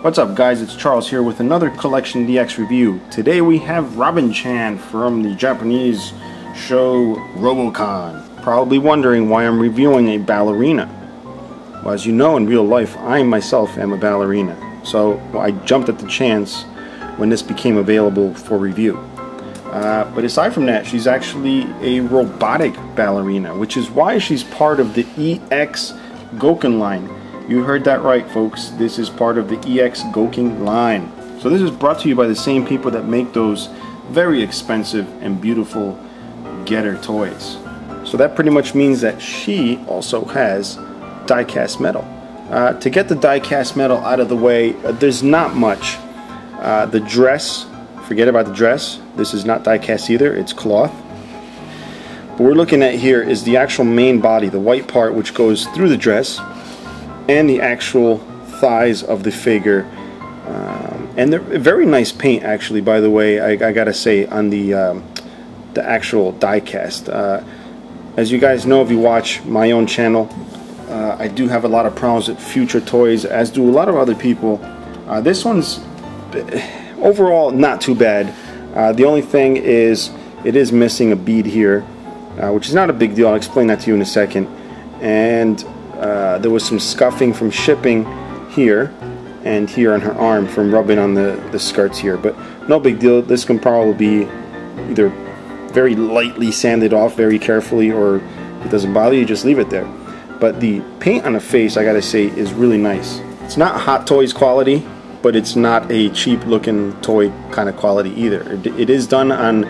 What's up guys, it's Charles here with another CollectionDX review. Today we have Robin-Chan from the Japanese show Robocon. Probably wondering why I'm reviewing a ballerina. Well, as you know, in real life I myself am a ballerina, so I jumped at the chance when this became available for review. But aside from that, she's actually a robotic ballerina, which is why she's part of the EX Gokin line. You heard that right, folks. This is part of the EX Gokin line. So this is brought to you by the same people that make those very expensive and beautiful getter toys. So that pretty much means that she also has die-cast metal. To get the die-cast metal out of the way, there's not much. The dress, forget about the dress. This is not die-cast either, it's cloth. What we're looking at here is the actual main body, the white part which goes through the dress, and the actual thighs of the figure, and they're very nice paint actually, by the way, I gotta say, on the actual die cast. As you guys know, if you watch my own channel, I do have a lot of problems with Fewture toys, as do a lot of other people. This one's overall not too bad. The only thing is it is missing a bead here, which is not a big deal. I'll explain that to you in a second. And there was some scuffing from shipping here and here on her arm from rubbing on the skirts here, but no big deal. This can probably be either very lightly sanded off very carefully, or if it doesn't bother you, just leave it there. But the paint on the face, I gotta say, is really nice. It's not Hot Toys quality, but it's not a cheap looking toy kind of quality either. It is done on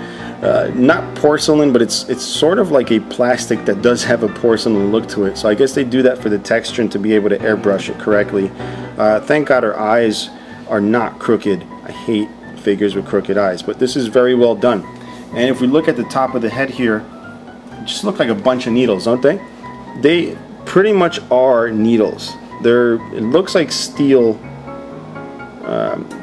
not porcelain, but it's sort of like a plastic that does have a porcelain look to it. So I guess they do that for the texture and to be able to airbrush it correctly. Thank God her eyes are not crooked. I hate figures with crooked eyes, but this is very well done. And if we look at the top of the head here, it just look like a bunch of needles, don't they? They pretty much are needles. It looks like steel.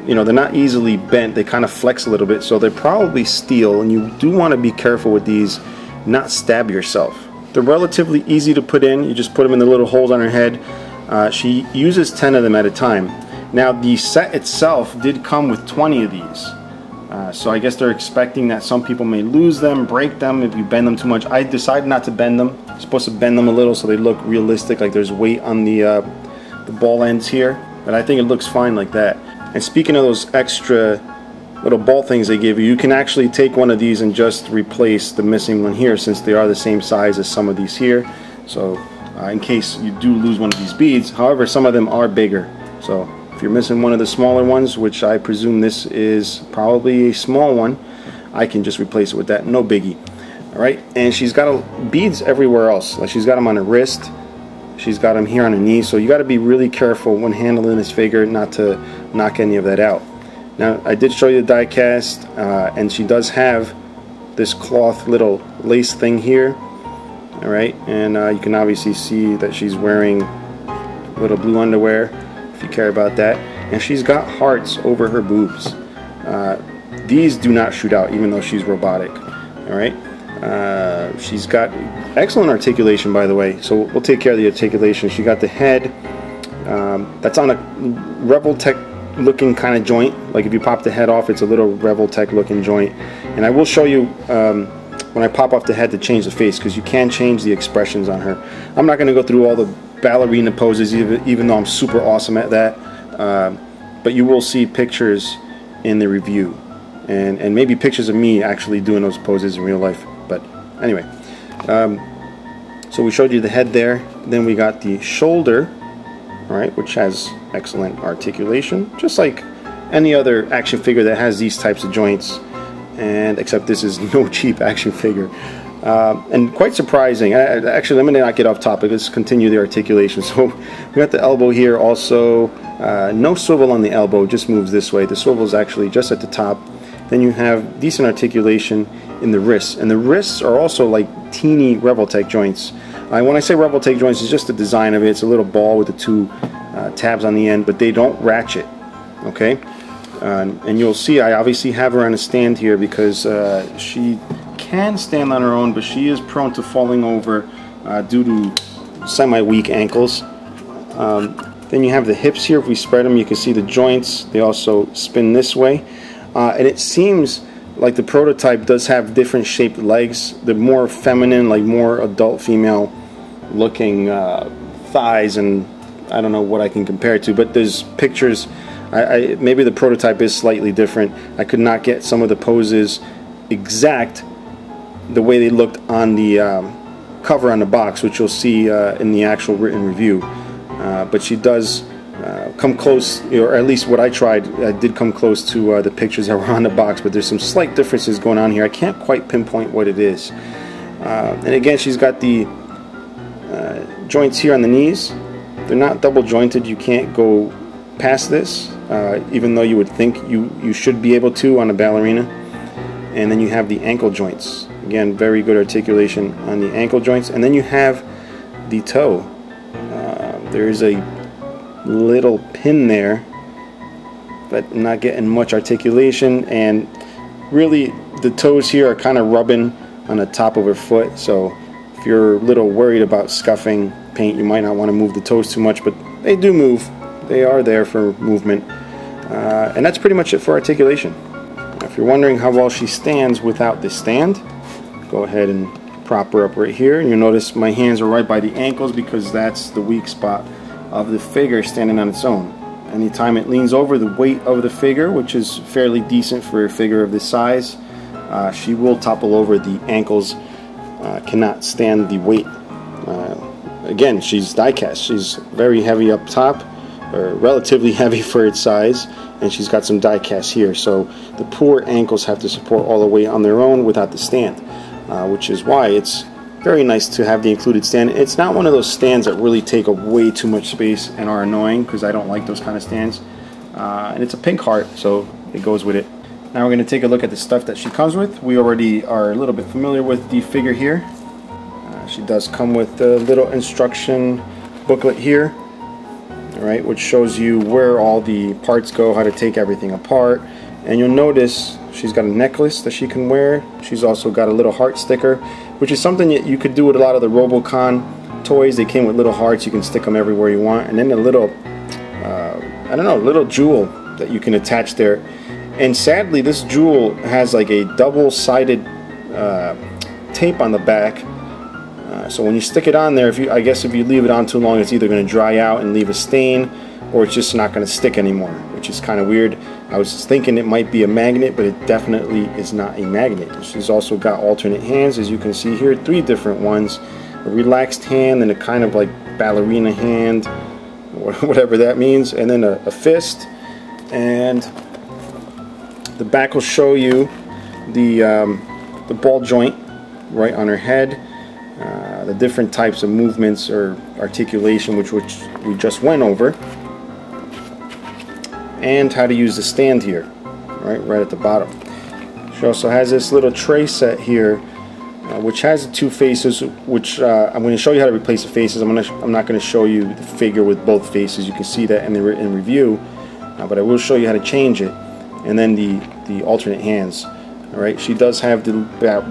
You know, they're not easily bent, they kind of flex a little bit, so they're probably steel, and you do want to be careful with these, not stab yourself. They're relatively easy to put in. You just put them in the little holes on her head. She uses 10 of them at a time. Now the set itself did come with 20 of these, so I guess they're expecting that some people may lose them, break them if you bend them too much. I decided not to bend them. I'm supposed to bend them a little so they look realistic, like there's weight on the ball ends here, but I think it looks fine like that. And speaking of those extra little ball things they give you, you can actually take one of these and just replace the missing one here, since they are the same size as some of these here. So in case you do lose one of these beads, however, some of them are bigger. So if you're missing one of the smaller ones, which I presume this is probably a small one, I can just replace it with that, no biggie. Alright, and she's got beads everywhere else. Like, she's got them on her wrist. She's got them here on her knees, so you got to be really careful when handling this figure not to knock any of that out. Now, I did show you the die cast, and she does have this cloth little lace thing here. Alright, and you can obviously see that she's wearing little blue underwear, if you care about that. And she's got hearts over her boobs. These do not shoot out, even though she's robotic. Alright. She's got excellent articulation, by the way, so we'll take care of the articulation. She got the head that's on a Revoltech looking kind of joint. Like if you pop the head off, it's a little Revoltech looking joint. And I will show you when I pop off the head to change the face, because you can change the expressions on her. I'm not going to go through all the ballerina poses, even though I'm super awesome at that, but you will see pictures in the review, and maybe pictures of me actually doing those poses in real life. But anyway, so we showed you the head there. Then we got the shoulder, all right, which has excellent articulation, just like any other action figure that has these types of joints, and except this is no cheap action figure. And quite surprising. Actually, let me not get off topic. Let's continue the articulation. So we got the elbow here also. No swivel on the elbow, just moves this way. The swivel is actually just at the top. Then you have decent articulation in the wrists, and the wrists are also like teeny Revoltech joints. When I say Revoltech joints, it's just the design of it. It's a little ball with the two tabs on the end, but they don't ratchet. Okay, and you'll see I obviously have her on a stand here because she can stand on her own, but she is prone to falling over due to semi-weak ankles. Then you have the hips here. If we spread them, you can see the joints. They also spin this way. And it seems like the prototype does have different shaped legs. They're more feminine, like more adult female looking thighs, and I don't know what I can compare it to, but there's pictures. Maybe the prototype is slightly different. I could not get some of the poses exact the way they looked on the cover on the box, which you'll see in the actual written review. But she does come close, or at least what I tried, I did come close to the pictures that were on the box, but there's some slight differences going on here. I can't quite pinpoint what it is. And again, she's got the joints here on the knees. They're not double jointed. You can't go past this, even though you would think you should be able to on a ballerina. And then you have the ankle joints. Again, very good articulation on the ankle joints. And then you have the toe. There's a little pin there, but not getting much articulation, and really the toes here are kind of rubbing on the top of her foot. So if you're a little worried about scuffing paint, you might not want to move the toes too much, but they do move. They are there for movement. And that's pretty much it for articulation. If you're wondering how well she stands without the stand, go ahead and prop her up right here, and you'll notice my hands are right by the ankles because that's the weak spot of the figure standing on its own. Anytime it leans over, the weight of the figure, which is fairly decent for a figure of this size, she will topple over. The ankles cannot stand the weight. Again, she's die cast. She's very heavy up top, or relatively heavy for its size, and she's got some die cast here. So the poor ankles have to support all the weight on their own without the stand, which is why it's very nice to have the included stand. It's not one of those stands that really take up way too much space and are annoying, because I don't like those kind of stands. And it's a pink heart, so it goes with it. Now we're going to take a look at the stuff that she comes with. We already are a little bit familiar with the figure here. She does come with a little instruction booklet here, alright, which shows you where all the parts go, how to take everything apart. And you'll notice she's got a necklace that she can wear. She's also got a little heart sticker, which is something that you could do with a lot of the Robocon toys. They came with little hearts. You can stick them everywhere you want. And then a little, I don't know, little jewel that you can attach there. And sadly, this jewel has like a double-sided tape on the back. So when you stick it on there, I guess if you leave it on too long, it's either going to dry out and leave a stain, or it's just not going to stick anymore, which is kind of weird. I was thinking it might be a magnet, but it definitely is not a magnet. She's also got alternate hands, as you can see here, 3 different ones. A relaxed hand, and a kind of like ballerina hand, whatever that means, and then a fist. And the back will show you the ball joint right on her head, the different types of movements or articulation, which we just went over, and how to use the stand here, right at the bottom. She also has this little tray set here, which has the 2 faces, which I'm going to show you how to replace the faces. I'm not going to show you the figure with both faces. You can see that in the written review, but I will show you how to change it. And then the alternate hands. Alright, she does have the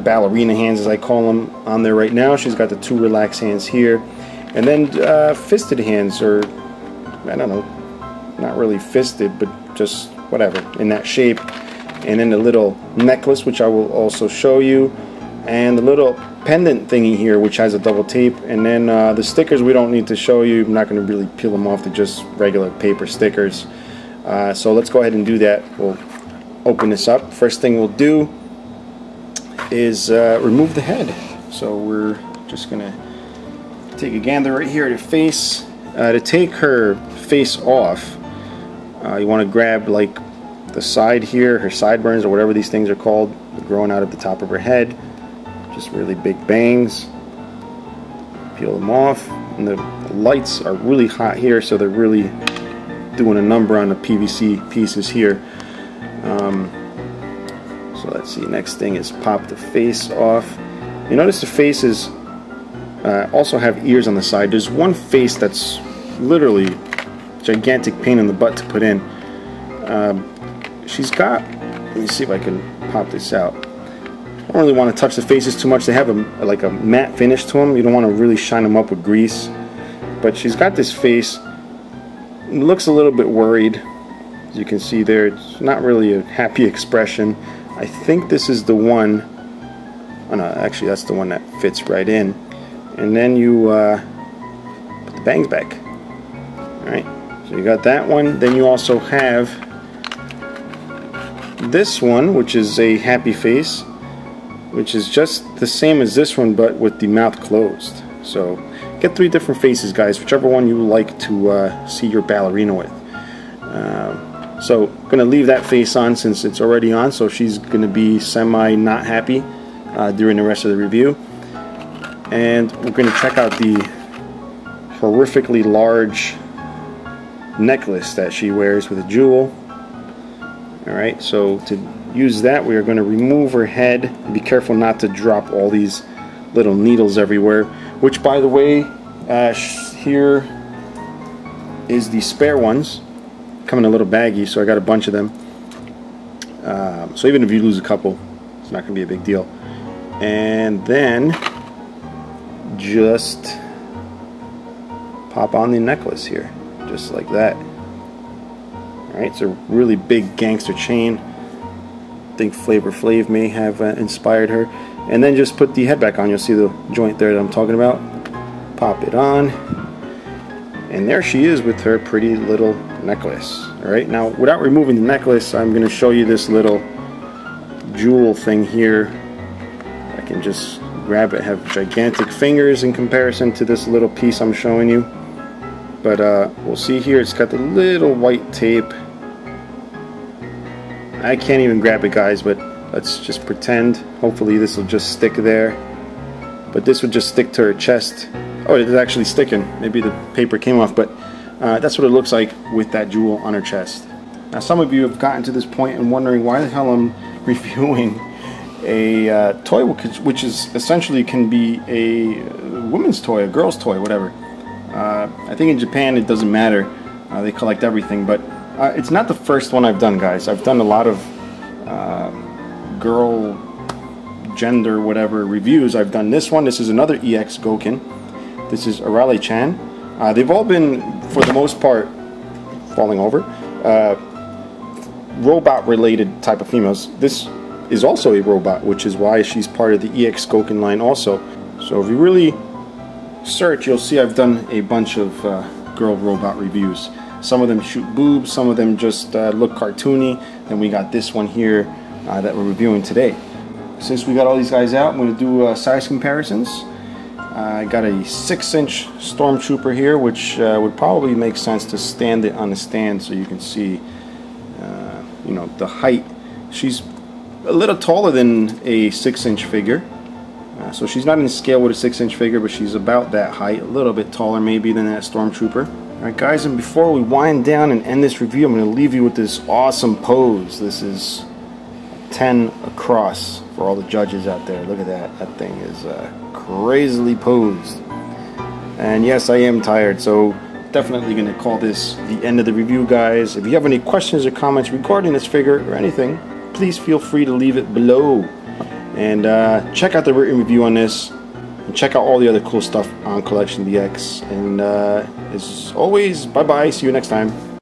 ballerina hands, as I call them, on there right now. She's got the 2 relaxed hands here, and then fisted hands, or I don't know, not really fisted, but just whatever, in that shape. And then the little necklace, which I will also show you, and the little pendant thingy here, which has a double tape. And then the stickers we don't need to show you. I'm not going to really peel them off. They're just regular paper stickers. So let's go ahead and do that. We'll open this up. First thing we'll do is remove the head. So we're just going to take a gander right here at her face. To take her face off, you want to grab like the side here, her sideburns, or whatever these things are called, growing out of the top of her head. Just really big bangs. Peel them off. And the lights are really hot here, so they're really doing a number on the PVC pieces here. So let's see, next thing is pop the face off. You notice the faces also have ears on the side. There's one face that's literally gigantic pain in the butt to put in. She's got, let me see if I can pop this out. I don't really want to touch the faces too much. They have like a matte finish to them. You don't want to really shine them up with grease. But she's got this face It looks a little bit worried. As you can see there, it's not really a happy expression. I think this is the one. Oh no, actually that's the one that fits right in. And then you put the bangs back. Alright, so you got that one. Then you also have this one, which is a happy face, which is just the same as this one but with the mouth closed. So get 3 different faces, guys, whichever one you like to see your ballerina with. So I'm going to leave that face on since it's already on, so she's going to be semi not happy during the rest of the review. And we're going to check out the horrifically large necklace that she wears with a jewel. Alright, so to use that, we are going to remove her head. Be careful not to drop all these little needles everywhere, which, by the way, here is the spare ones. Come in a little baggie, so I got a bunch of them. So even if you lose a couple, it's not going to be a big deal. And then just pop on the necklace here, just like that. Alright, it's a really big gangster chain. I think Flavor Flav may have inspired her. And then just put the head back on. You'll see the joint there that I'm talking about. Pop it on. And there she is with her pretty little necklace. Alright, now without removing the necklace, I'm going to show you this little jewel thing here. I can just grab it. Have gigantic fingers in comparison to this little piece I'm showing you. But we'll see here, it's got the little white tape. I can't even grab it, guys, but let's just pretend. Hopefully this will just stick there. But this would just stick to her chest. Oh, it's actually sticking. Maybe the paper came off, but that's what it looks like with that jewel on her chest. Now, some of you have gotten to this point and wondering why the hell I'm reviewing a toy which is essentially can be a woman's toy, a girl's toy, whatever. I think in Japan it doesn't matter. They collect everything, but it's not the first one I've done, guys. I've done a lot of girl, gender, whatever reviews. I've done this one. This is another EX Gokin. This is Articulation. They've all been, for the most part, falling over, robot-related type of females. This is also a robot, which is why she's part of the EX Gokin line also. So if you really search, you'll see I've done a bunch of girl robot reviews. Some of them shoot boobs, some of them just look cartoony. Then we got this one here that we're reviewing today. Since we got all these guys out, I'm going to do size comparisons. I got a 6-inch Stormtrooper here, which would probably make sense to stand it on the stand so you can see, you know, the height. She's a little taller than a 6-inch figure. So she's not in scale with a 6-inch figure, but she's about that height, a little bit taller maybe than that Stormtrooper. Alright, guys, and before we wind down and end this review, I'm going to leave you with this awesome pose. This is 10 across for all the judges out there. Look at that. That thing is crazily posed. And yes, I am tired, so definitely going to call this the end of the review, guys. If you have any questions or comments regarding this figure or anything, please feel free to leave it below. And check out the written review on this. And check out all the other cool stuff on CollectionDX. And as always, bye-bye. See you next time.